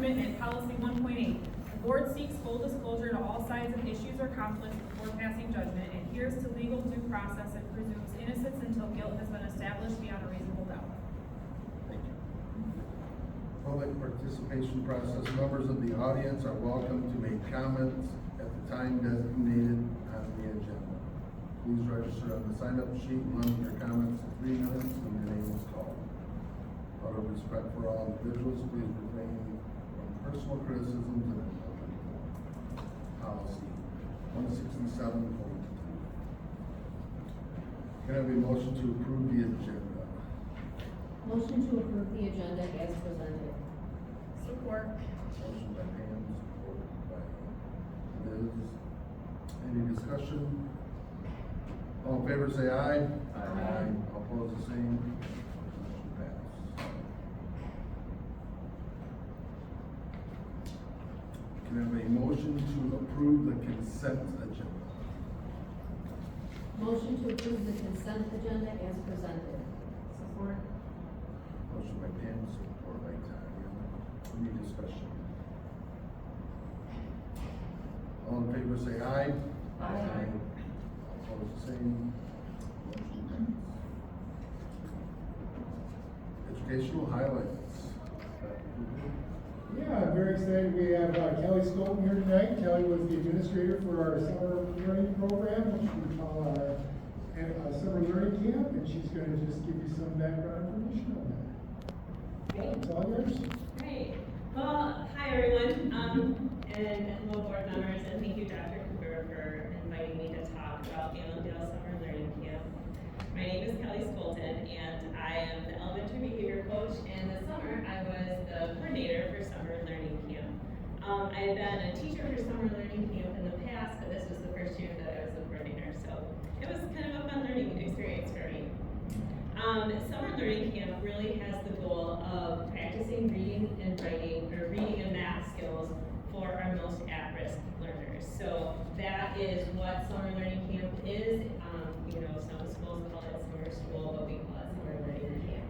judgment and policy 1.8. The board seeks full disclosure to all sides of issues or conflicts before passing judgment, adheres to legal due process, and presumes innocence until guilt has been established beyond a reasonable doubt. Thank you. Public participation process. Members of the audience are welcome to make comments at the time designated on the agenda. Please register on the sign-up sheet and limit your comments to 3 minutes when your name is called. Out of respect for all individuals, please refrain from personal criticisms and policy 167.2. Can I have a motion to approve the agenda? Motion to approve the agenda as presented. Support. Motion by Pam, supported by Liz. Any discussion? All in favor say aye. Aye. All opposed the same. Motion passed. Can I have a motion to approve the consent agenda? Motion to approve the consent agenda as presented. Support. Motion by Pam, support by Tanya. Any discussion? All in favor say aye. Aye. All opposed the same. Motion passed. Educational highlights. Yeah, I'm very excited. We have Kelly Stoughton here tonight. Kelly was the administrator for our summer learning program, which we call our summer learning camp, and she's going to just give you some background information on that. It's all yours. Great. Well, hi everyone, and hello board members, and thank you Dr. Cooper for inviting me to talk about Annandale Summer Learning Camp. My name is Kelly Stoughton, and I am the elementary behavior coach, and this summer I was the coordinator for Summer Learning Camp. I had been a teacher for Summer Learning Camp in the past, but this was the first year that I was the coordinator, so it was kind of a fun learning experience for me. Summer Learning Camp really has the goal of practicing reading and writing, or reading and math skills for our most at-risk learners. So that is what Summer Learning Camp is. Some schools call it summer school, but we call it Summer Learning Camp.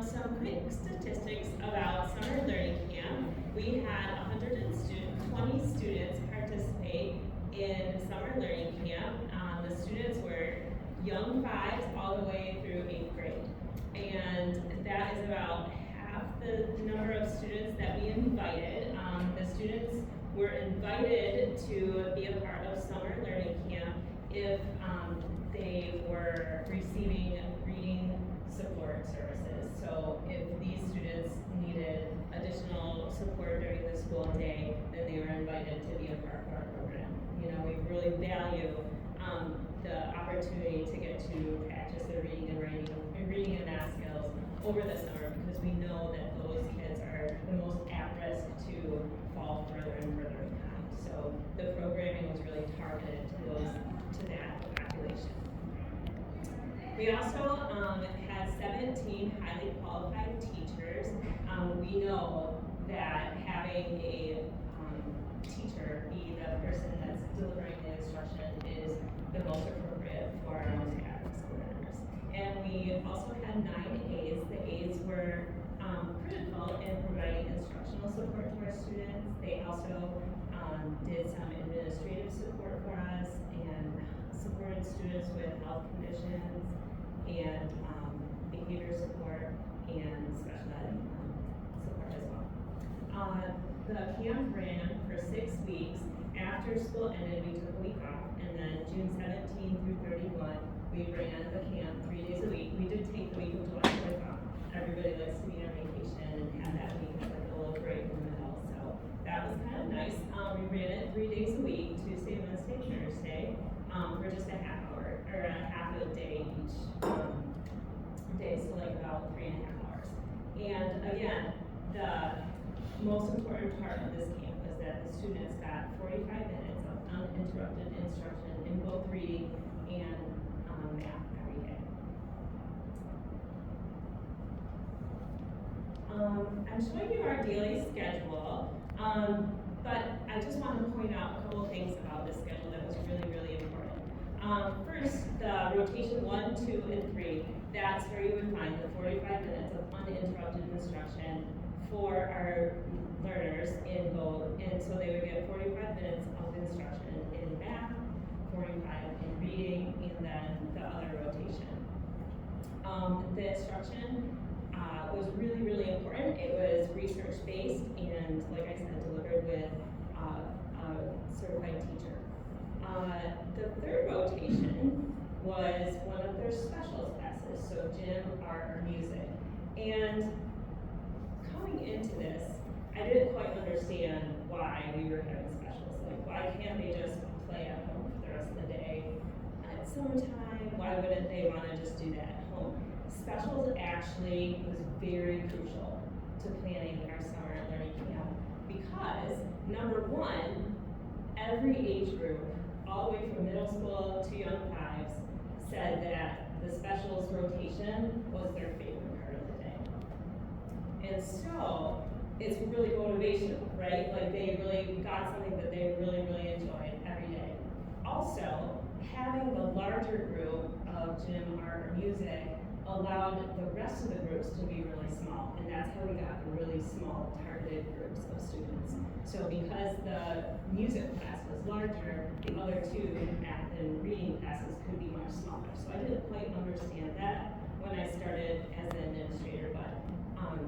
Some quick statistics about Summer Learning Camp. We had 120 students participate in Summer Learning Camp. The students were young 5s all the way through 8th grade. And that is about half the number of students that we invited. The students were invited to be a part of Summer Learning Camp if they were receiving reading support services. So if these students needed additional support during the school day, then they were invited to be a part of our program. We really value the opportunity to get to practice their reading and writing, reading and math skills over the summer, because we know that those kids are the most at risk to fall further and further behind. So the programming was really targeted to that population. We also had 17 highly qualified teachers. We know that having a teacher be the person that's delivering the instruction is the most appropriate for our most at-risk learners. And we also had 9 A's. The A's were critical in providing instructional support to our students. They also did some administrative support for us and supported students with health conditions and behavior support and special ed support as well. The camp ran for 6 weeks. After school ended, we took a week off, and then June 17 through 31, we ran the camp 3 days a week. We did take the week of July 4th off. Everybody likes to be on vacation and have that week as like a little break in the middle, so that was kind of nice. We ran it 3 days a week, Tuesday, Wednesday, Thursday, for just a half hour, or a half a day each day, so like about 3.5 hours. And again, the most important part of this camp is that the students got 45 minutes of uninterrupted instruction in both reading and math every day. I'm showing you our daily schedule, but I just want to point out a couple of things about this schedule that was really, really important. First, the rotation 1, 2, and 3, that's where you would find the 45 minutes of uninterrupted instruction for for our learners in both, and so they would get 45 minutes of instruction in math, 45 in reading, and then the other rotation. The instruction was really, really important. It was research-based and, like I said, delivered with a certified teacher. The third rotation was one of their specials classes, so gym, art, or music. And coming into this, I didn't quite understand why we were having specials. Like, why can't they just play at home for the rest of the day? At summertime, why wouldn't they want to just do that at home? Specials actually was very crucial to planning our summer learning camp because, number one, every age group, all the way from middle school to young fives, said that the specials rotation was their favorite part of the day. And so, it's really motivational, right? Like, they really got something that they really, really enjoyed every day. Also, having the larger group of gym, art, or music allowed the rest of the groups to be really small, and that's how we got the really small targeted groups of students. So because the music class was larger, the other two math and reading classes could be much smaller. So I didn't quite understand that when I started as an administrator, but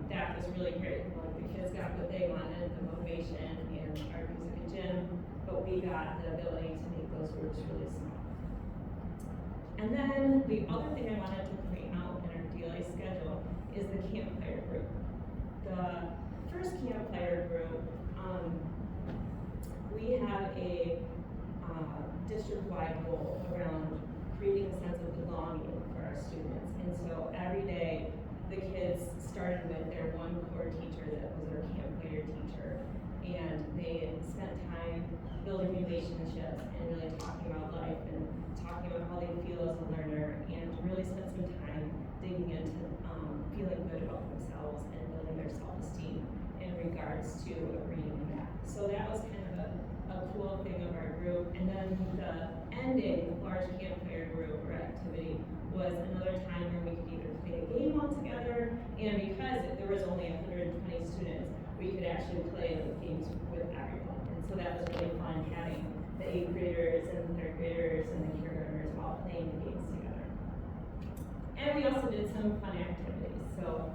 that was really great. Like, the kids got what they wanted, the motivation and art, music, and gym, but we got the ability to make those groups really small. And then the other thing I wanted to point out in our daily schedule is the campfire group. The first campfire group, we have a district-wide goal around creating a sense of belonging for our students. And so every day, the kids started with their one core teacher that was their campfire teacher. And they spent time building relationships and really talking about life and talking about how they feel as a learner, and really spent some time digging into feeling good about themselves and building their self-esteem in regards to reading and math. So that was kind of a cool thing of our group. And then the ending large campfire group or activity was another time where we could either play a game all together, and because there was only 120 students, we could actually play the games with everyone. And so that was really fun, having the 8th graders and the 3rd graders and the kindergartners all playing the games together. And we also did some fun activities. So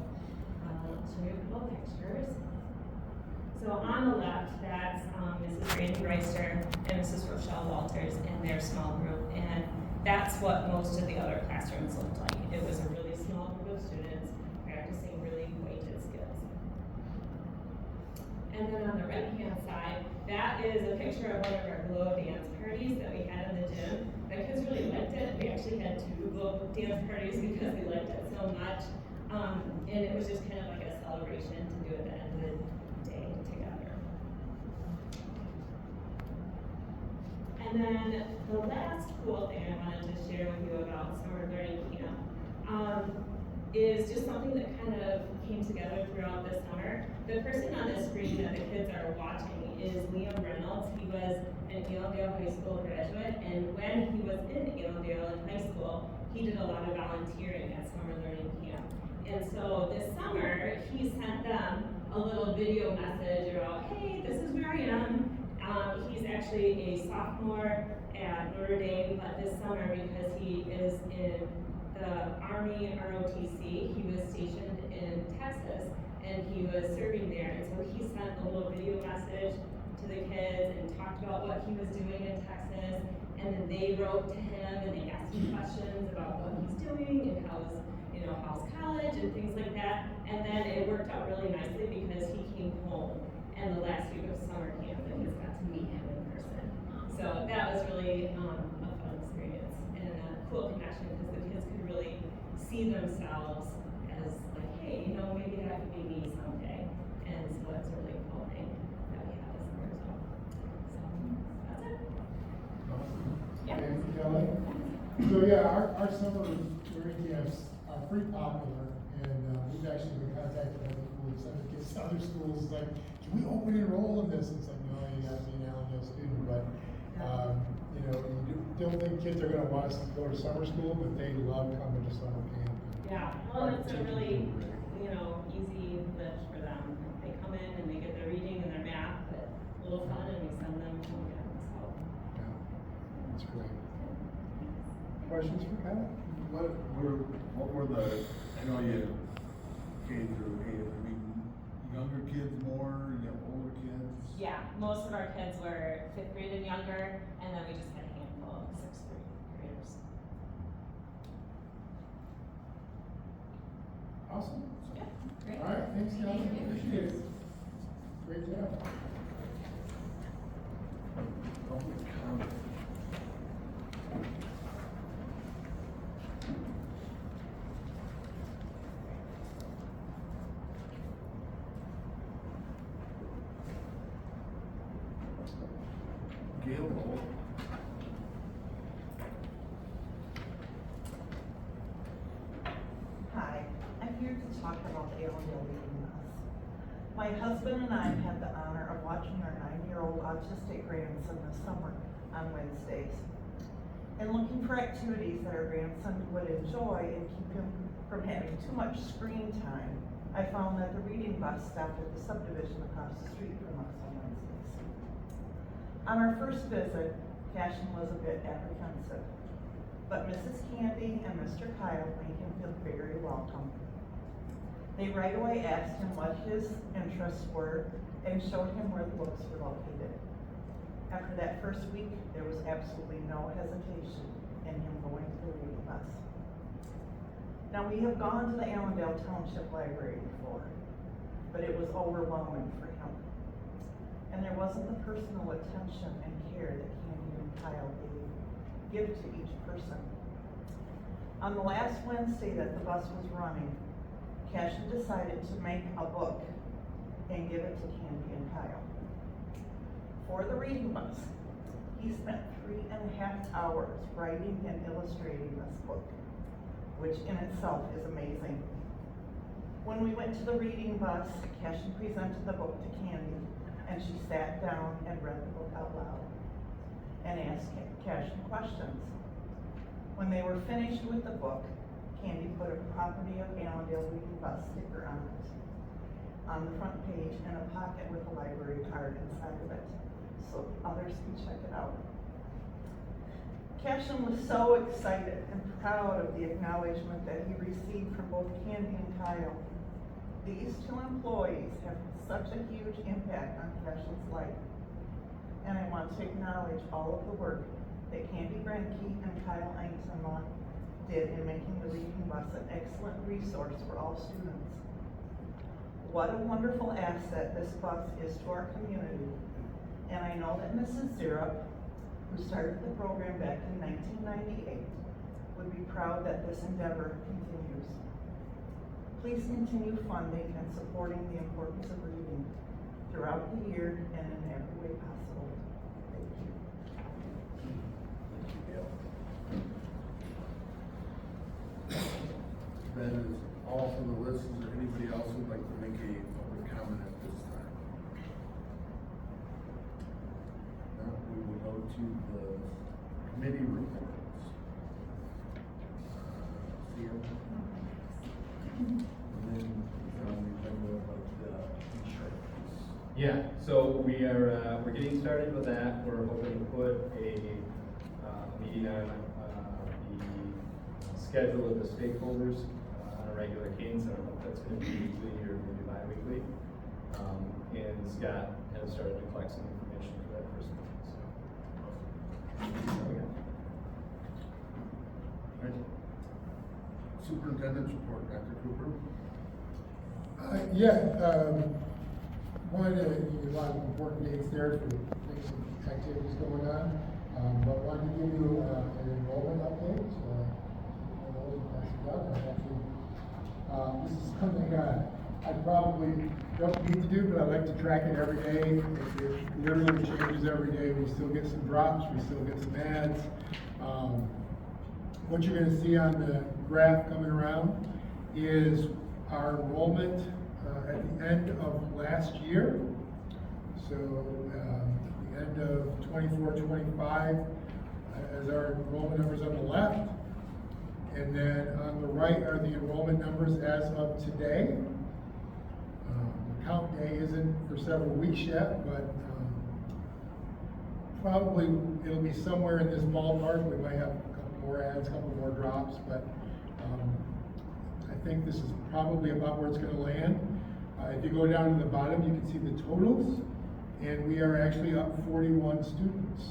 I'll show you a couple pictures. So on the left, that's Mrs. Randy Reister and Mrs. Rochelle Walters in their small group. And that's what most of the other classrooms looked like. It was a really small group of students practicing really weighted skills. And then on the right-hand side, that is a picture of one of our glow dance parties that we had in the gym. The kids really liked it. We actually had 2 glow dance parties because they liked it so much. And it was just kind of like a celebration to do at the end of the day together. And then the last cool thing I wanted to share with you about summer learning camp is just something that kind of came together throughout the summer. The person on the screen that the kids are watching is Liam Reynolds. He was an Allendale High School graduate, and when he was in Allendale in high school, he did a lot of volunteering at summer learning camp. And so this summer, he sent them a little video message about, hey, this is where I am. He's actually a sophomore at Notre Dame, but this summer, because he is in the Army ROTC, he was stationed in Texas, and he was serving there. And so he sent a little video message to the kids and talked about what he was doing in Texas. And then they wrote to him and they asked him questions about what he's doing and how's college and things like that. And then it worked out really nicely because he came home and the last week of summer camp and kids got to meet him in person. So that was really a fun experience and a cool connection because the kids could really see themselves as like, hey, maybe that could be me someday. And so that's a really cool thing that we have this summer as well. So that's it. Yeah. Thank you, Kelly. So yeah, our summer learning camps are pretty popular, and we've actually been contacted by the schools, some kids, other schools, like, can we open enroll in this? It's like, no, you have to be an Allendale student, but you don't think kids are gonna want us to go to summer school, but they love coming to summer camp. Yeah, well, it's a really, easy lift for them. They come questions for Kyle? What were the, I know you K through 8, I mean, younger kids more, you know, older kids? Yeah, most of our kids were 5th grade and younger, and then we just had a handful of 6th graders. Awesome. Yeah. Great. All right, thanks, Kelly. Thank you. Appreciate it. Great job. Public comment. Gail. Hi, I'm here to talk about the Allendale Reading Bus. My husband and I had the honor of watching our 9-year-old autistic grandson this summer on Wednesdays. And looking for activities that our grandson would enjoy and keep him from having too much screen time, I found that the reading bus stopped at the subdivision across the street from us on Wednesdays. On our first visit, Cashin was a bit apprehensive, but Mrs. Candy and Mr. Kyle made him feel very welcome. They right away asked him what his interests were and showed him where the books were located. After that first week, there was absolutely no hesitation in him going to the reading bus. Now, we have gone to the Allendale Township Library before, but it was overwhelming for him. And there wasn't the personal attention and care that Candy and Kyle give to each person. On the last Wednesday that the bus was running, Cashin decided to make a book and give it to Candy and Kyle. For the reading bus, he spent 3.5 hours writing and illustrating this book, which in itself is amazing. When we went to the reading bus, Cashin presented the book to Candy, and she sat down and read the book out loud and asked Cashin questions. When they were finished with the book, Candy put a Property of Allendale Reading Bus sticker on it, on the front page, and a pocket with a library card inside of it, so others can check it out. Cashin was so excited and proud of the acknowledgement that he received from both Candy and Kyle. These two employees have such a huge impact on Cashin's life, and I want to acknowledge all of the work that Candy Grenke and Kyle Einzema did in making the reading bus an excellent resource for all students. What a wonderful asset this bus is to our community, and I know that Mrs. Zirup, who started the program back in 1998, would be proud that this endeavor continues. Please continue funding and supporting the importance of reading throughout the year and in every way possible. Thank you. That is all for the list. Is there anybody else who'd like to make a public comment at this time? Now, we will go to the committee reports. Theo? And then, we can go about the insurance. Yeah, so we're getting started with that. We're hoping to put a meeting on the schedule of the stakeholders on a regular cadence. I don't know if that's going to be weekly or maybe bi-weekly. And Scott has started to collect some information for that first meeting. So, Right. Superintendent's report, Dr. Cooper. One, a lot of important dates there for some activities going on. But wanted to give you an enrollment update. This is something I probably don't need to do, but I like to track it every day. It literally changes every day. We still get some drops, we still get some ads. What you're going to see on the graph coming around is our enrollment at the end of last year. So the end of 24-25 as our enrollment numbers on the left. And then on the right are the enrollment numbers as of today. The count day isn't for several weeks yet, but probably it'll be somewhere in this ballpark. We might have a couple more ads, a couple more drops, but I think this is probably about where it's going to land. If you go down to the bottom, you can see the totals, and we are actually up 41 students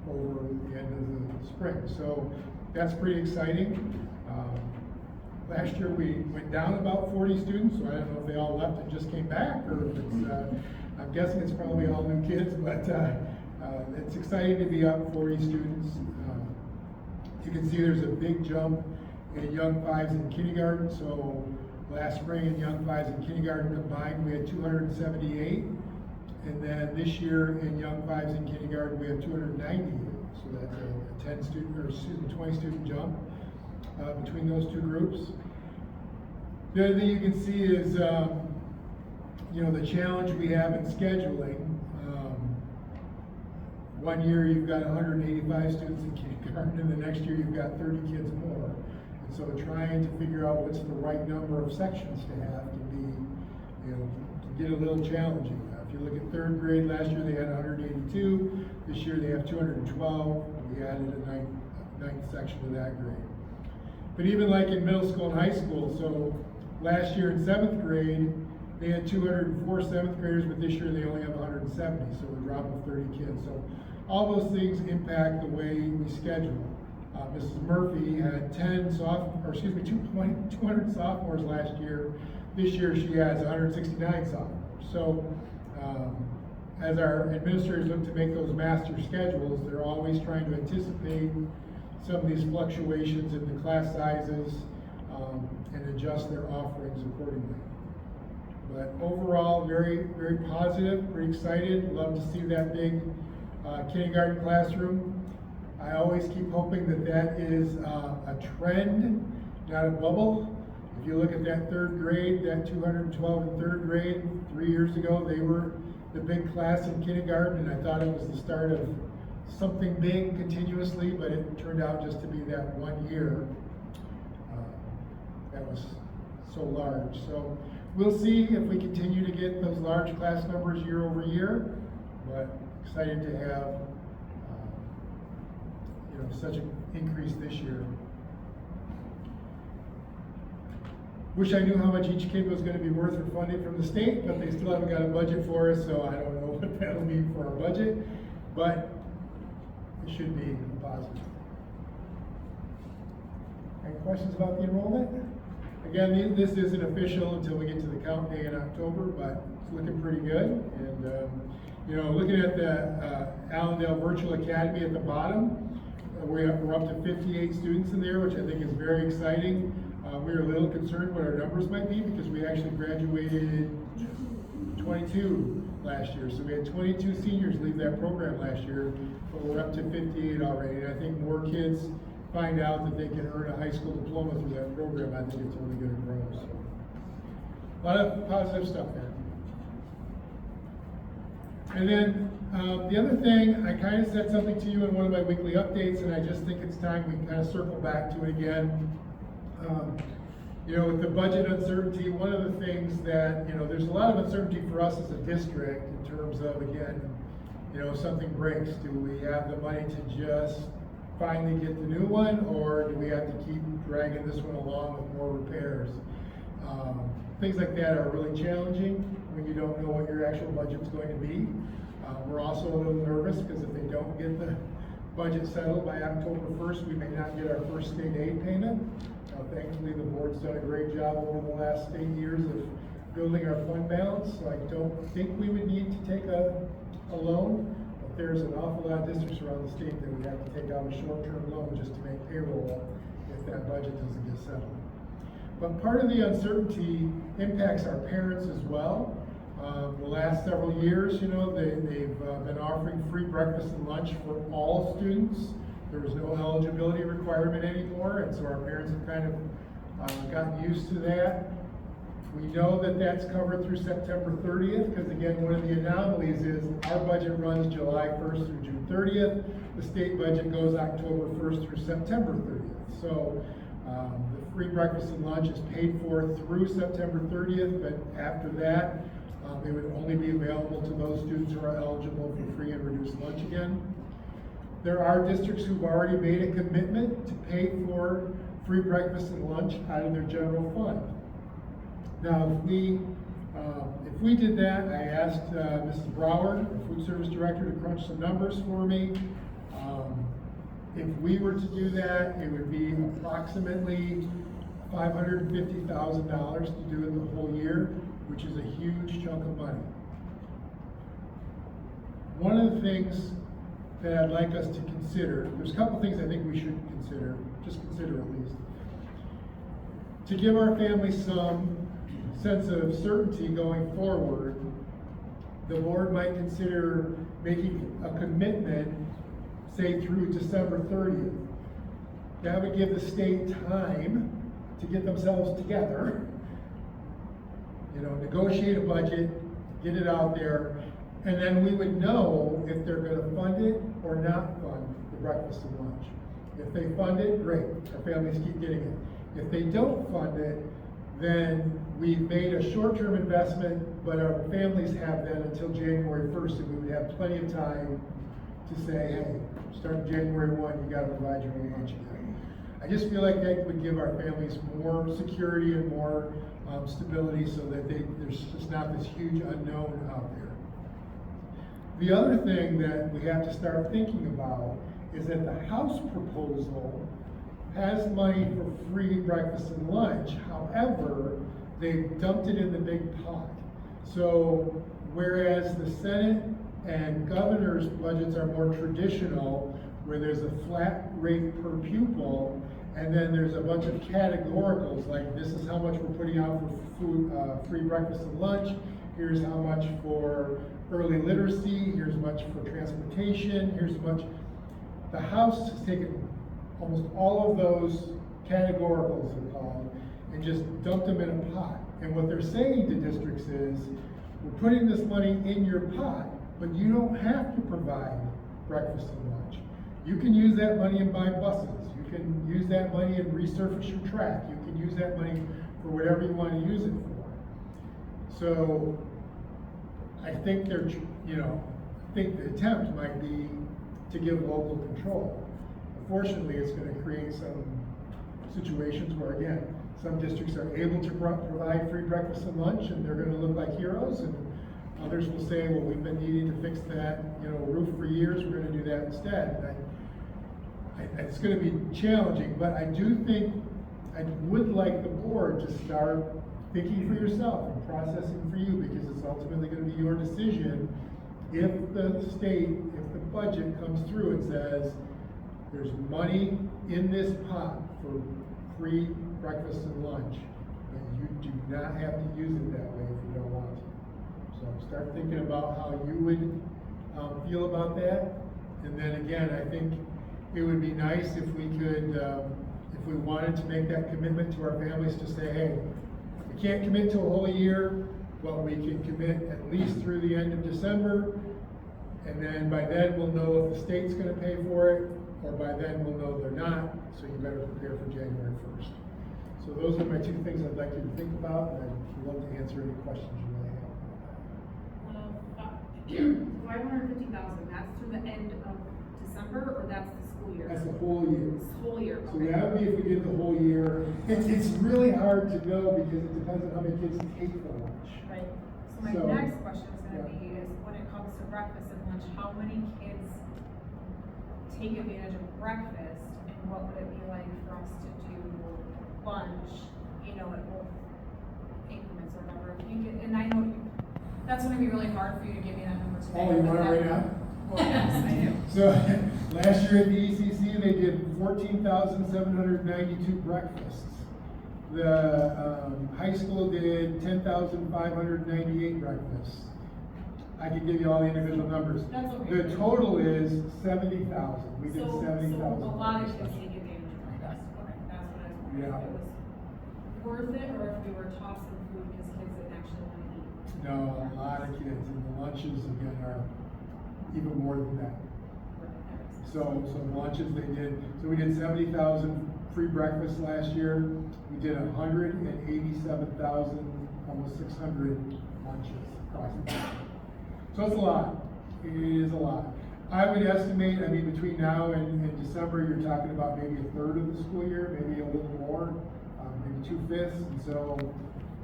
over the end of the spring. So that's pretty exciting. Last year we went down about 40 students, so I don't know if they all left and just came back, or if it's, I'm guessing it's probably all new kids, but it's exciting to be up 40 students. You can see there's a big jump in young fives in kindergarten. So last spring in young fives and kindergarten combined, we had 278. And then this year in young fives and kindergarten, we have 298. So that's a 10 student, or excuse me, 20 student jump between those two groups. The other thing you can see is, you know, the challenge we have in scheduling. One year you've got 185 students in kindergarten, and the next year you've got 30 kids more. And so trying to figure out what's the right number of sections to have to be, you know, to get a little challenging. If you look at third grade, last year they had 182. This year they have 212. We added a ninth section to that grade. But even like in middle school and high school, so last year in 7th grade, they had 204 7th graders, but this year they only have 170, so a drop of 30 kids. So all those things impact the way we schedule. Mrs. Murphy had 200 sophomores last year. This year she has 169 sophomores. So as our administrators look to make those master schedules, they're always trying to anticipate some of these fluctuations in the class sizes and adjust their offerings accordingly. But overall, very, very positive, pretty excited. Love to see that big kindergarten classroom. I always keep hoping that that is a trend, not a bubble. If you look at that third grade, that 212 in third grade, 3 years ago, they were the big class in kindergarten, and I thought it was the start of something big continuously, but it turned out just to be that 1 year that was so large. So we'll see if we continue to get those large class numbers year over year, but excited to have you know, such an increase this year. Wish I knew how much each kid was going to be worth for funding from the state, but they still haven't got a budget for us, so I don't know what that'll mean for our budget, but it should be positive. Any questions about the enrollment? Again, this isn't official until we get to the count day in October, but it's looking pretty good. And you know, looking at the Allendale Virtual Academy at the bottom, we're up to 58 students in there, which I think is very exciting. We were a little concerned what our numbers might be because we actually graduated 22 last year. So we had 22 seniors leave that program last year, but we're up to 58 already. And I think more kids find out that they can earn a high school diploma through that program. I think it's only going to grow. So a lot of positive stuff there. And then the other thing, I kind of said something to you in one of my weekly updates, and I just think it's time we kind of circle back to it again. You know, with the budget uncertainty, one of the things that, you know, there's a lot of uncertainty for us as a district in terms of, again, you know, if something breaks, do we have the money to just finally get the new one, or do we have to keep dragging this one along with more repairs? Things like that are really challenging when you don't know what your actual budget's going to be. We're also a little nervous because if they don't get the budget settled by October 1st, we may not get our first state aid payment. Thankfully, the board's done a great job over the last 8 years of building our fund balance, so I don't think we would need to take a loan, but there's an awful lot of districts around the state that would have to take out a short-term loan just to make payroll if that budget doesn't get settled. But part of the uncertainty impacts our parents as well. The last several years, you know, they've been offering free breakfast and lunch for all students. There was no eligibility requirement anymore, and so our parents have kind of gotten used to that. We know that that's covered through September 30th, because again, one of the anomalies is our budget runs July 1st through June 30th. The state budget goes October 1st through September 30th. So the free breakfast and lunch is paid for through September 30th, but after that, it would only be available to those students who are eligible for free and reduced lunch again. There are districts who've already made a commitment to pay for free breakfast and lunch out of their general fund. Now, if we did that, I asked Mrs. Brower, the food service director, to crunch some numbers for me. If we were to do that, it would be approximately $550,000 to do it the whole year, which is a huge chunk of money. One of the things that I'd like us to consider, there's a couple things I think we should consider, just consider at least. To give our families some sense of certainty going forward, the board might consider making a commitment, say through December 30th. That would give the state time to get themselves together, negotiate a budget, get it out there, and then we would know if they're gonna fund it or not fund the breakfast and lunch. If they fund it, great, our families keep getting it. If they don't fund it, then we've made a short-term investment, but our families have then until January 1st, and we would have plenty of time to say, hey, starting January 1, you gotta provide your own lunch again. I just feel like that would give our families more security and more stability so that there's just not this huge unknown out there. The other thing that we have to start thinking about is that the House proposal has money for free breakfast and lunch. However, they dumped it in the big pot. So whereas the Senate and governor's budgets are more traditional, where there's a flat rate per pupil, and then there's a bunch of categoricals, like this is how much we're putting out for food, free breakfast and lunch, here's how much for early literacy, here's much for transportation, here's much. The House has taken almost all of those categoricals, they're called, and just dumped them in a pot. And what they're saying to districts is, we're putting this money in your pot, but you don't have to provide breakfast and lunch. You can use that money and buy buses. You can use that money and resurface your track. You can use that money for whatever you want to use it for. So I think I think the attempt might be to give local control. Unfortunately, it's going to create some situations where, again, some districts are able to provide free breakfast and lunch, and they're going to look like heroes, and others will say, well, we've been needing to fix that, roof for years, we're going to do that instead. It's going to be challenging, but I do think I would like the board to start thinking for yourself and processing for you, because it's ultimately going to be your decision. If the state, if the budget comes through and says, there's money in this pot for free breakfast and lunch, and you do not have to use it that way if you don't want to. So start thinking about how you would feel about that. And then again, I think it would be nice if we could, if we wanted to make that commitment to our families to say, hey, we can't commit to a whole year, but we can commit at least through the end of December. And then by then we'll know if the state's gonna pay for it, or by then we'll know they're not, so you better prepare for January 1st. So those are my two things I'd like you to think about, and I'd love to answer any questions you may have. $550,000, that's through the end of December, or that's the school year? That's the whole year. This whole year, So okay. that would be if we did the whole year. It's really hard to know because it depends on how many kids take the lunch. Right, so my So, next question is gonna yeah. be, is when it comes to breakfast and lunch, how many kids take advantage of breakfast, and what would it be like for us to do lunch, at both increments or whatever? If you get, and I know that's gonna be really hard for you to give me that number today. Oh, you but want it that- right now? Well, yes, I do. So last year at the ECC, they did 14,792 breakfasts. The high school did 10,598 breakfasts. I could give you all the individual numbers. That's okay. The total is 70,000. We did So 70,000. a lot of kids take advantage of breakfast, okay, that's what I was wondering, Yeah. if it was worth it, or if we were tossing food because kids didn't actually want to eat. No, a lot of kids, and the lunches again are even more than that. So lunches they did, so we did 70,000 free breakfasts last year. We did 187,000, almost 600 lunches across the board. So it's a lot. It is a lot. I would estimate, I mean, between now and December, you're talking about maybe a third of the school year, maybe a little more, maybe 2/5, and so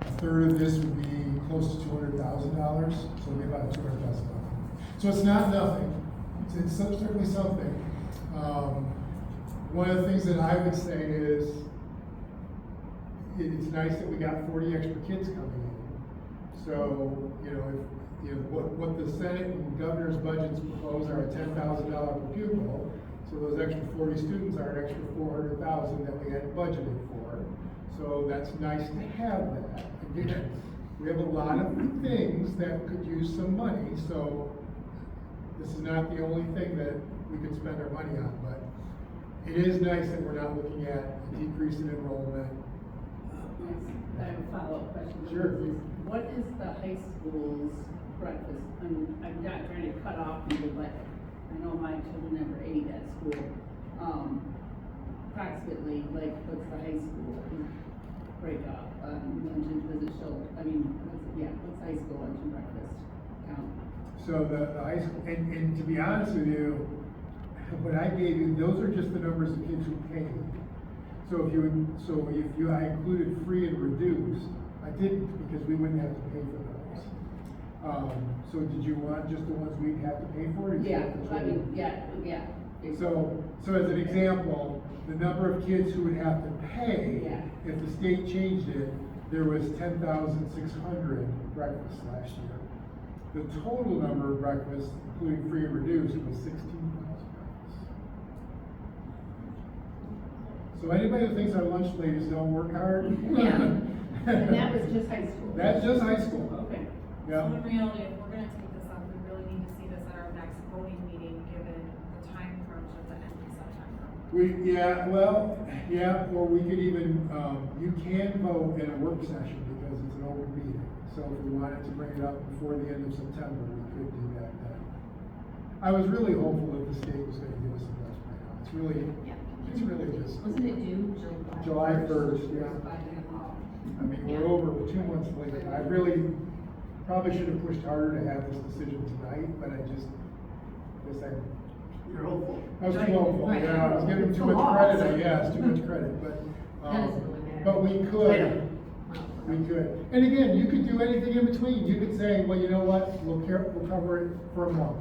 a third of this would be close to $200,000, so it'd be about $200,000. So it's not nothing, it's certainly something. One of the things that I would say is, it's nice that we got 40 extra kids coming in. So, what the Senate and governor's budgets propose are a $10,000 per pupil. So those extra 40 students are an extra 400,000 that we had budgeted for. So that's nice to have that. Again, we have a lot of things that could use some money, so this is not the only thing that we could spend our money on, but it is nice that we're not looking at a decrease in enrollment. I have a follow-up question. Sure. What is the high school's breakfast? I'm not trying to cut off people, but I know my children never ate at school. Approximately, like, what's the high school breakup? Lunch and, does it show, what's high school lunch and breakfast count? So the high school, and to be honest with you, what I gave you, those are just the numbers of kids who paid. So if you, I included free and reduced, I didn't because we wouldn't have to pay for those. So did you want just the ones we'd have to pay for? Or Yeah, the total? yeah. So as an example, the number of kids who would have to pay, Yeah. if the state changed it, there was 10,600 breakfasts last year. The total number of breakfasts, including free and reduced, was 16,000 breakfasts. So anybody who thinks our lunch ladies don't work hard. Yeah. And that was just high school? That's just high school. Okay. Yeah. So in reality, if we're gonna take this up, we really need to see this at our next voting meeting, given the time crunch at the end of September. Or we could even, you can vote in a work session because it's an open meeting. So if we wanted to bring it up before the end of September, we could do that then. I was really hopeful that the state was gonna give us a best right now. It's really just. Wasn't it due July 1st, yeah. I mean, we're over 2 months late. I really probably should have pushed harder to have this decision tonight, but I guess You're hopeful. I was too hopeful, Right. yeah, I was giving too much credit, I guess, too much credit, but, That doesn't really matter. but we could. We could. And again, you could do anything in between. You could say, well, you know what, we'll cover it for a month.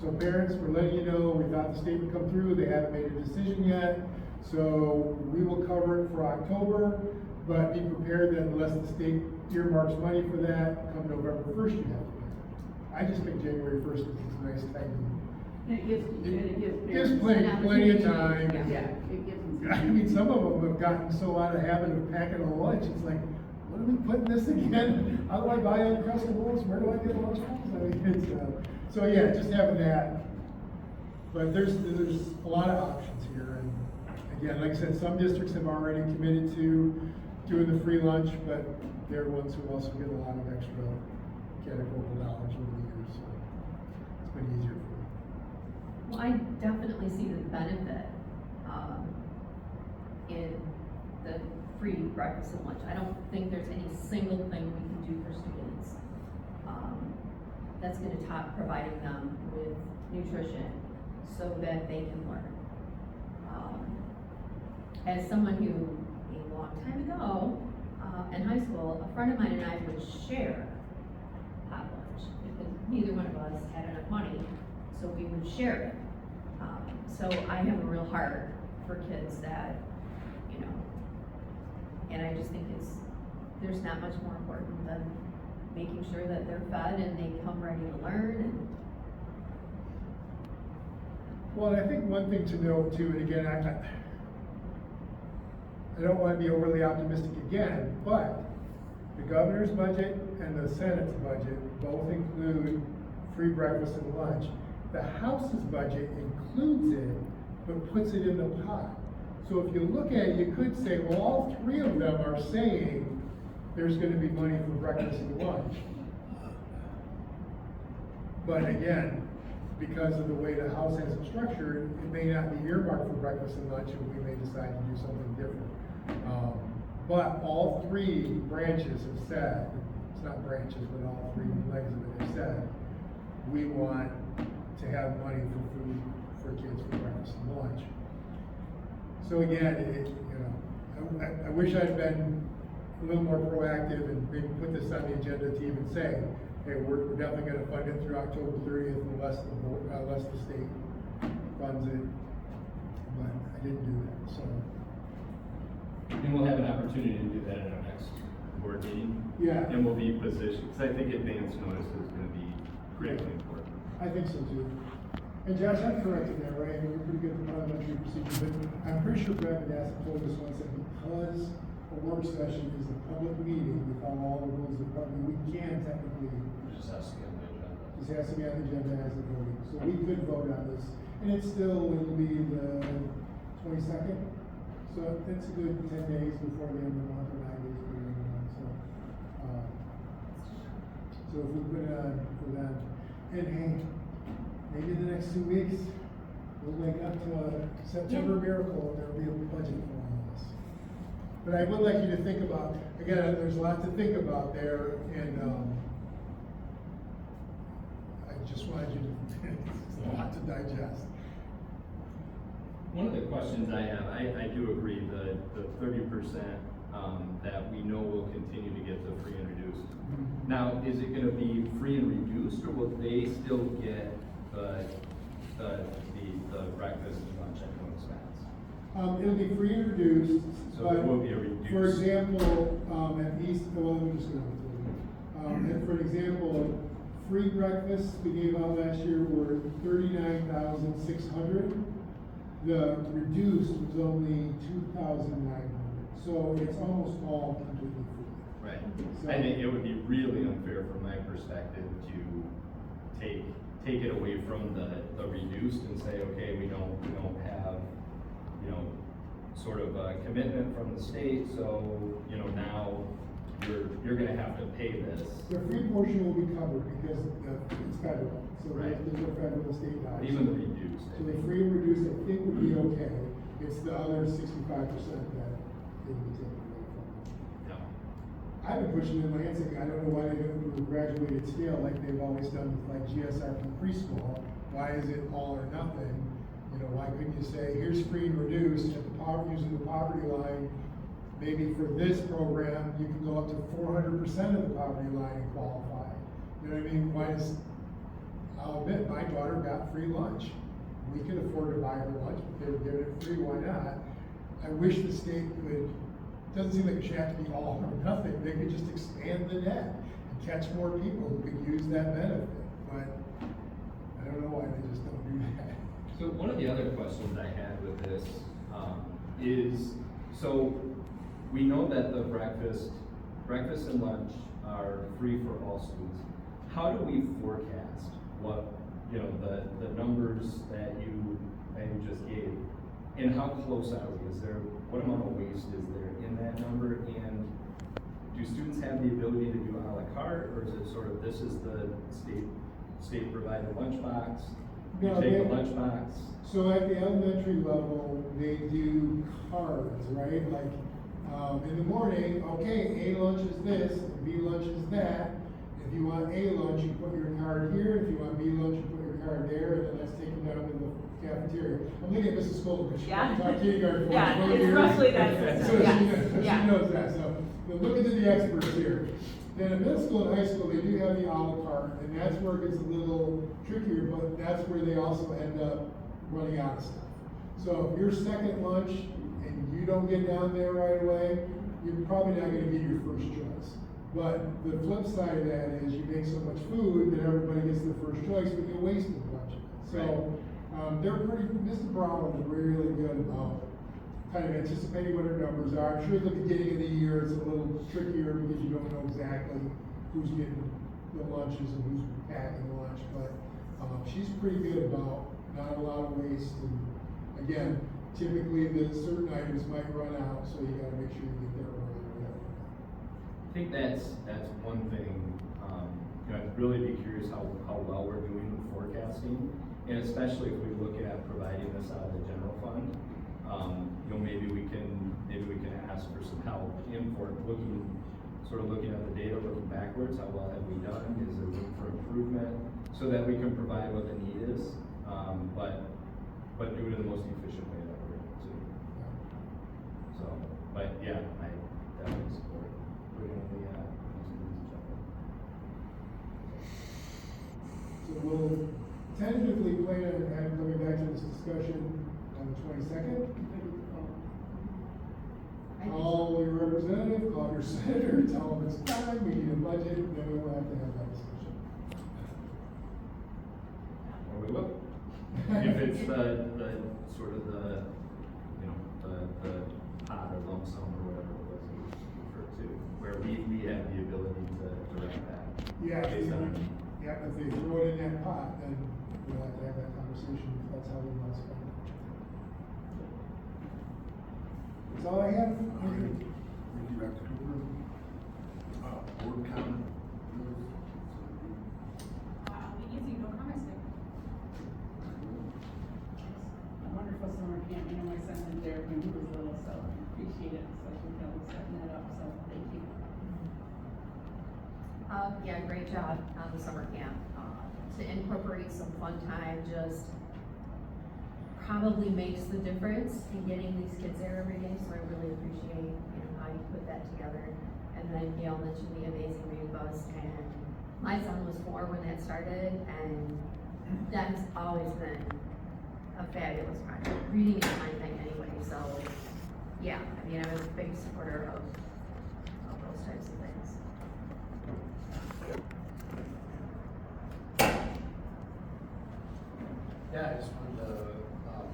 So parents, we're letting you know, we thought the state would come through, they haven't made a decision yet. So we will cover it for October, but be prepared that unless the state earmarks money for that, come November 1st, you have to pay. I just think January 1st is a nice time. And it gives Gives parents plenty an of time. opportunity. Yeah, it gives them. I mean, some of them have gotten so out of habit of packing a lunch, it's like, what are we putting this again? How do I buy Uncrustables? Where do I get Lunchables? I mean, it's, so yeah, just having that. But there's a lot of options here, and again, like I said, some districts have already committed to doing the free lunch, but they're ones who also get a lot of extra categorical dollars over the years, so it's been easier for them. Well, I definitely see the benefit, in the free breakfast and lunch. I don't think there's any single thing we can do for students, that's gonna top providing them with nutrition so that they can learn. As someone who, a long time ago, in high school, a friend of mine and I would share hot lunch because neither one of us had enough money, so we would share it. So I have a real heart for kids that, and I just think there's not much more important than making sure that they're fed and they come ready to learn and. Well, and I think one thing to note too, and again, I don't want to be overly optimistic again, but the governor's budget and the Senate's budget both include free breakfast and lunch. The House's budget includes it, but puts it in the pot. So if you look at it, you could say, well, all three of them are saying there's going to be money for breakfast and lunch. But again, because of the way the House has it structured, it may not be earmarked for breakfast and lunch, and we may decide to do something different. But all three branches have said, it's not branches, but all three legs of it have said, we want to have money for food for kids for breakfast and lunch. So again, I wish I'd been a little more proactive and maybe put this on the agenda to even say, hey, we're definitely gonna fund it through October 30th unless the state funds it. But I didn't do that, so. And we'll have an opportunity to do that in our next board meeting. Yeah. And we'll be positioned, because I think advance notice is gonna be critically important. I think so too. And Josh, I'm correct in that, right? I mean, we're pretty good at parliamentary procedure, but I'm pretty sure Brad Manasseh told us once that because a work session is a public meeting with all the rules of public, we can technically. It just has to be on the agenda. This has to be on the agenda as a voting, so we could vote on this, and it'll be the 22nd. So that's a good 10 days before the end of the month, or 9 days before the end of the month, so if we put it on for that, and hey, maybe the next 2 weeks, we'll wake up to a September miracle and there'll be a budget for all of us. But I would like you to think about, again, there's a lot to think about there, and I just wanted you to, it's a lot to digest. One of the questions I have, I do agree, the 30% that we know will continue to get the free and reduced. Now, is it gonna be free and reduced, or will they still get the breakfast and lunch at no expense? It'll be free and reduced, So but, it will be a reduced. for example, at East, well, let me just go through. And for example, free breakfasts we gave out last year were 39,600. The reduced was only 2,900. So it's almost all completely free. Right. So- I think it would be really unfair from my perspective to take it away from the reduced and say, okay, we don't have, sort of a commitment from the state, so, now you're gonna have to pay this. The free portion will be covered because it's federal, so Right. there's no federal state dollars. Even the reduced. So the free and reduced, I think, would be okay. It's the other 65% that they would take away from. Yeah. I've been pushing in my hand saying, I don't know why they don't do a graduated scale like they've always done with like GSRP preschool. Why is it all or nothing? Why couldn't you say, here's free and reduced at the using the poverty line? Maybe for this program, you can go up to 400% of the poverty line and qualify. You know what I mean? I'll admit, my daughter got free lunch. We could afford to buy her lunch, but they were giving it free, why not? I wish the state could, doesn't seem like it should have to be all or nothing. They could just expand the net and catch more people who could use that benefit. But I don't know why they just don't do that. So one of the other questions I had with this is, so we know that the breakfast and lunch are free for all students. How do we forecast what, the numbers that you just gave? And how close are we? What amount of waste is there in that number? And do students have the ability to do a la carte, or is it sort of, this is the state provided lunchbox? You No, take they- a lunchbox? So at the elementary level, they do cards, right? Like, in the morning, okay, A lunch is this, and B lunch is that. If you want A lunch, you put your card here. If you want B lunch, you put your card there, and then that's taken down to the cafeteria. I'm looking at Mrs. Golden, but she Yeah. taught kindergarten for Yeah, 20 it's years. roughly that So system, she yes, knows, yeah. she knows that, so look into the experts here. Then in middle school and high school, they do have the a la carte, and that's where it gets a little trickier, but that's where they also end up running out of stuff. So if you're second lunch and you don't get down there right away, you're probably not gonna get your first choice. But the flip side of that is you make so much food that everybody gets their first choice, but you waste a bunch of it. So, Mr. Brown was really good about kind of anticipating what her numbers are. I'm sure at the beginning of the year, it's a little trickier because you don't know exactly who's getting the lunches and who's packing lunch, but, she's pretty good about not a lot of waste, and again, typically the certain items might run out, so you gotta make sure you get there early or whatever. I think that's one thing, I'd really be curious how well we're doing with forecasting, and especially if we look at providing this out of the general fund. Maybe we can ask for some help in looking at the data, looking backwards, how well have we done, is there room for improvement? so that we can provide what the need is, but do it in the most efficient way that we're able to. So, but yeah, I definitely support putting the, So we'll tentatively plan on coming back to this discussion on the 22nd. Call your representative, call your senator, tell them it's time, we need a budget, then we will have to have that discussion. or we will. If it's the sort of the, you know, the pot or lump sum or whatever it was you referred to, where we have the ability to direct that. Yeah, Based on our- if they throw it in that pot, then we'll have to have that conversation, if that's how we want to spend it. That's all I have. Thank you, Dr. Cooper. Board comment? Easy, no comments there. A wonderful summer camp, you know, my son went there when he was little, so I appreciate it, so we know setting that up, so thank you. Yeah, great job on the summer camp. To incorporate some fun time just probably makes the difference in getting these kids there every day, so I really appreciate, you know, how you put that together. And then Gail mentioned the amazing read bus, and my son was 4 when that started, and that has always been a fabulous project. Reading is my thing anyway, so, yeah, I mean, I'm a big supporter of those types of things. Yeah, I just wanted to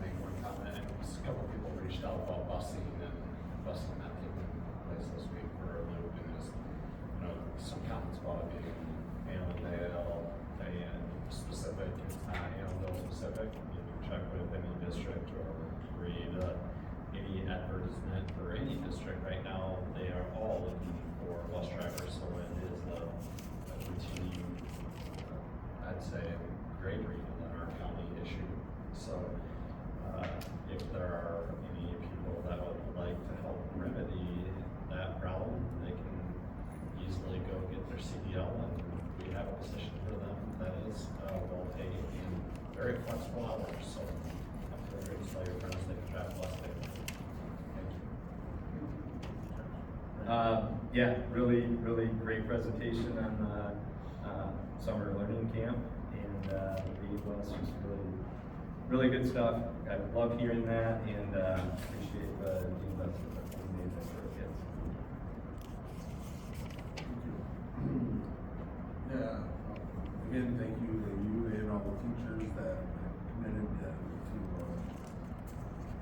make one comment. Just a couple people reached out about busing and busing not taking place this week for a loop, and just, you know, some comments about it being Annandale and specific. It's not Annandale specific. You can check with any district or read any advertisement for any district right now. They are all looking for bus drivers, so it is a continued, I'd say, grade read in our county issue. So, if there are any people that would like to help remedy that problem, they can easily go get their CDL, and we have a position for them that is well paid and very flexible hours. So, feel free to tell your friends they can drive bus there. Thank you. Yeah, really great presentation on summer learning camp, and read was just really good stuff. I love hearing that, and appreciate the investment that's being made for our kids. Yeah, again, thank you to you and all the teachers that committed to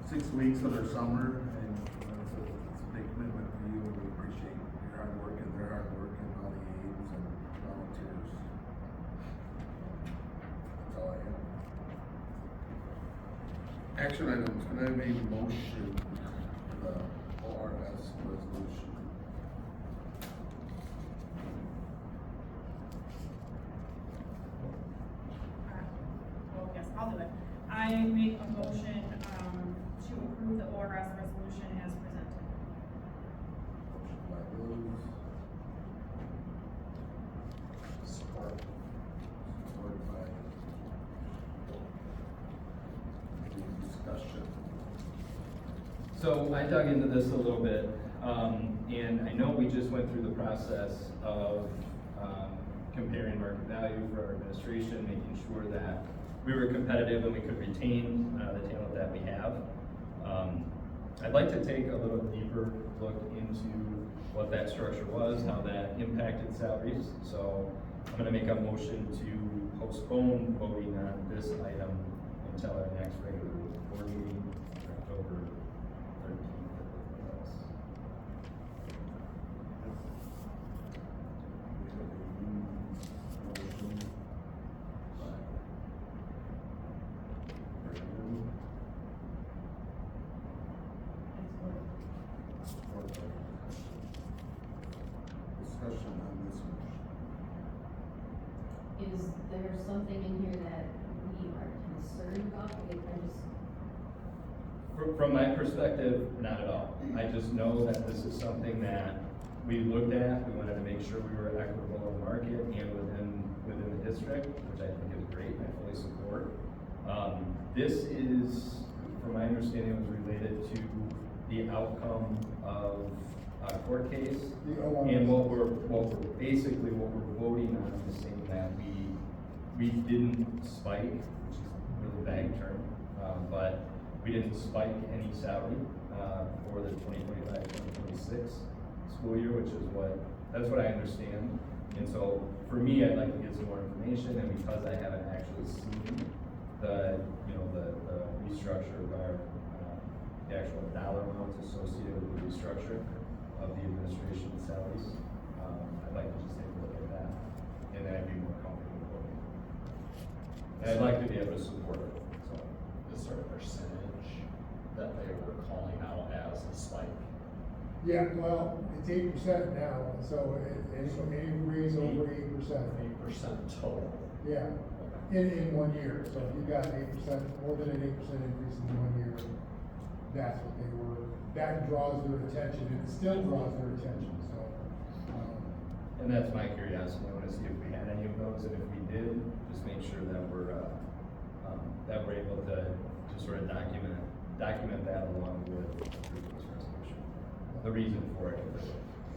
6 weeks of their summer, and it's a big commitment for you, and we appreciate your hard work and their hard work and all the aides and volunteers. That's all I have. Action items, can I make a motion for the ORS resolution? Well, yes, I'll do it. I make a motion, to approve the ORS resolution as presented. Motion by Liz, Support. supported by any discussion. So I dug into this a little bit, and I know we just went through the process of comparing market value for our administration, making sure that we were competitive and we could retain the talent that we have. I'd like to take a little deeper look into what that structure was, how that impacted salaries. So I'm going to make a motion to postpone voting on this item until our next regular board meeting, October 13th. Discussion on this motion. Is there something in here that we are concerned about? From my perspective, not at all. I just know that this is something that we looked at. We wanted to make sure we were equitable in the market and within the district, which I think is great, and I fully support. This is, from my understanding, was related to the outcome of a court case. And what we're voting on is saying that we didn't spike, which is a really vague term, but we didn't spike any salary, for the 2025-2026 school year, which is that's what I understand. And so, for me, I'd like to get some more information, and because I haven't actually seen the restructure of our, the actual dollar amounts associated with the restructure of the administration salaries, I'd like to just take a look at that, and then I'd be more comfortable voting. And I'd like to be able to support it, so. Is there a percentage that they were calling out as a spike? Yeah, well, it's 8% now, so any raise over 8%. 8% total. Yeah, in 1 year, so if you got 8%, more than an 8% increase in 1 year, that's what they were, that draws their attention, and it still draws their attention, so. And that's my curiosity, I wanna see if we had any of those, and if we did, just make sure that we're able to sort of document that along with approving this resolution. The reason for it.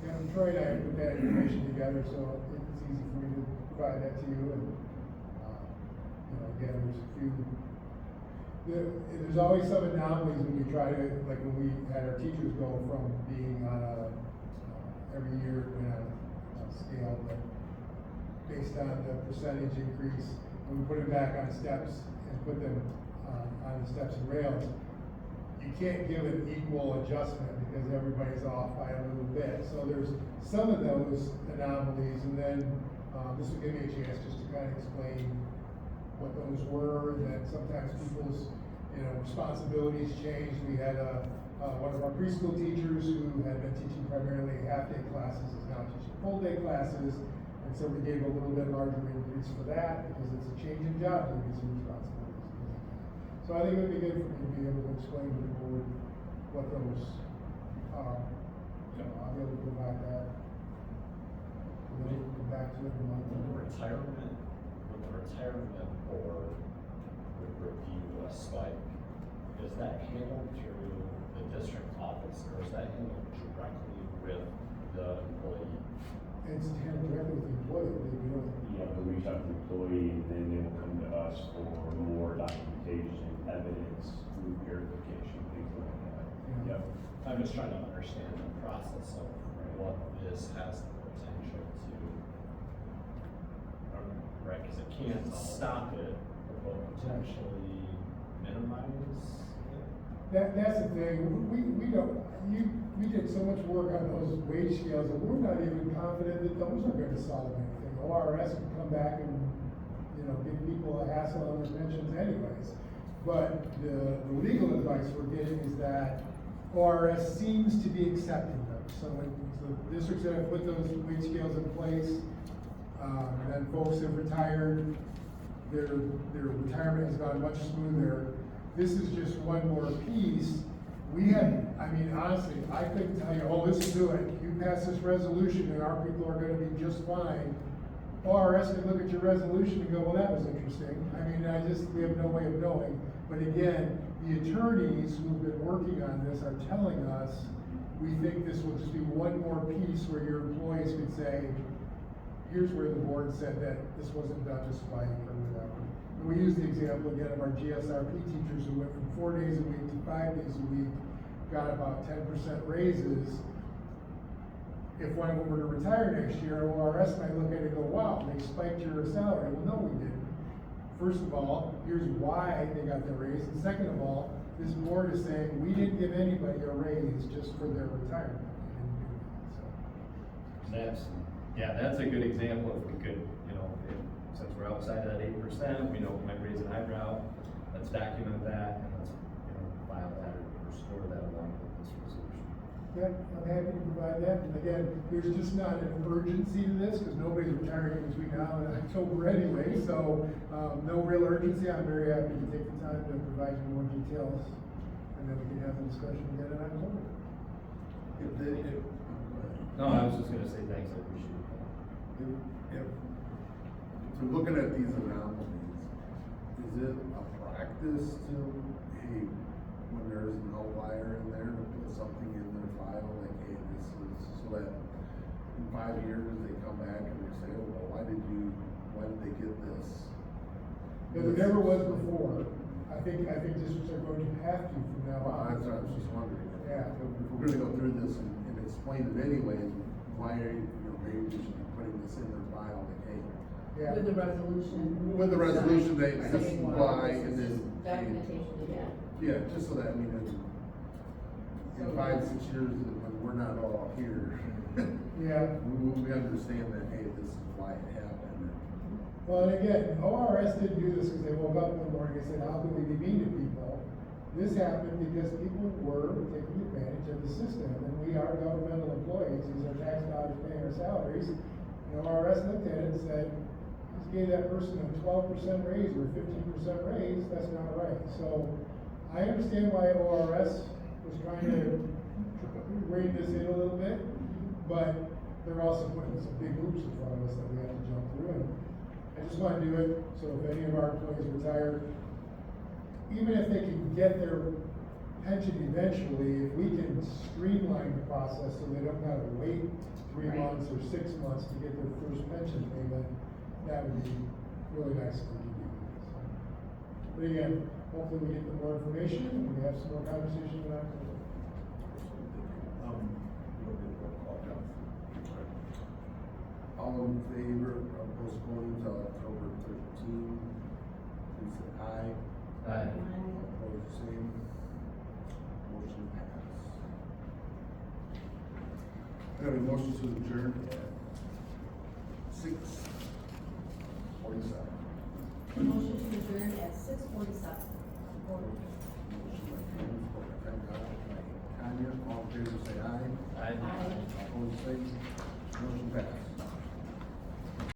Yeah, I'm trying to put that information together, so it's easy for me to provide that to you, and, again, there's a few, there's always some anomalies when you try to, like when we had our teachers go from being on every year went on a scale, but based on the percentage increase, when we put it back on steps and put them on the steps and rails, you can't give an equal adjustment because everybody's off by a little bit. So there's some of those anomalies, and then this will give me a chance just to kind of explain what those were, and then sometimes people's responsibilities change. We had one of our preschool teachers who had been teaching primarily half-day classes is now teaching full-day classes, and so we gave a little bit larger increase for that because it's a change in job duties and responsibilities. So I think it would be good for me to be able to explain to the board what those are. I'll be able to provide that. And then we'll come back to it in a month. When the retirement board would review a spike, is that handled through the district office, or is that handled directly with the employee? It's handled directly with the employee, we don't. Yeah, we reach out to the employee, and then they will come to us for more documentation, evidence, through verification, things like that. Yeah. Yep. I'm just trying to understand the process of what this has the potential to, right, because it can't stop it, but potentially minimize it. That's the thing, we don't, we did so much work on those wage scales that we're not even confident that those are gonna solve anything. ORS can come back and, give people a hassle on their pensions anyways. But the legal advice we're getting is that ORS seems to be accepting them. So the districts that have put those wage scales in place, and then folks have retired, their retirement has gone much smoother. This is just one more piece. Honestly, I couldn't tell you, oh, this will do it. You pass this resolution and our people are gonna be just fine. ORS can look at your resolution and go, well, that was interesting. We have no way of knowing. But again, the attorneys who've been working on this are telling us, we think this will just be one more piece where your employees could say, here's where the board said that this wasn't done to spike or whatever. And we use the example again of our GSRP teachers who went from 4 days a week to 5 days a week, got about 10% raises. If one of them were to retire next year, ORS might look at it and go, wow, they spiked your salary. Well, no, we didn't. First of all, here's why they got their raise. And second of all, this board is saying, we didn't give anybody a raise just for their retirement. We didn't do that, so. That's a good example. If we could, since we're outside of that 8%, we know we might raise an eyebrow. Let's document that, and let's, file that or store that along with this resolution. Yeah, I'm happy to provide that. And again, there's just not an urgency to this because nobody's retiring between now and October anyway. So no real urgency. I'm very happy to take the time to provide you more details, and then we can have the discussion again in October. No, I was just gonna say thanks, I appreciate that. If So looking at these anomalies, is it a practice to, hey, when there's an outlier in there, to put something in their file, like, hey, this is, so that in 5 years, they come back and they say, oh, well, why did they get this? Because it never was before. I think districts are going to have to from now Well, on. that's what I was just wondering. Yeah. If we're gonna go through this and explain it anyways, why are you, maybe we should be putting this in their file, like, hey, Yeah. With the resolution. with the resolution, they Right. this is why, and then. Documentation, yeah. Yeah, just so that, I mean, in 5, 6 years, when we're not all here, Yeah. we understand that, hey, this is why it happened. Well, and again, ORS didn't do this because they woke up one morning and said, how can we be mean to people? This happened because people were taking advantage of the system, and we are governmental employees, these are tax dollars paying our salaries. And ORS looked at it and said, just gave that person a 12% raise or a 15% raise, that's not right. So I understand why ORS was trying to rein this in a little bit, but they're also putting some big hoops in front of us that we have to jump through. And I just want to do it, so if any of our employees retire, even if they can get their pension eventually, if we can streamline the process so they don't have to wait 3 Right. months or 6 months to get their first pension payment, that would be really nice if we could do that. So, but again, hopefully we get more information and we have some more conversation in October. You'll get a roll call, Jeff. All in favor of postponing till October 13, please say aye. Aye. Opposed, same. Motion passed. I have a motion to adjourn at 6:47. Motion to adjourn at 6:47. Motion by Karen, support by Tanya, all in favor say aye. Aye. Aye. Opposed, same. Motion passed.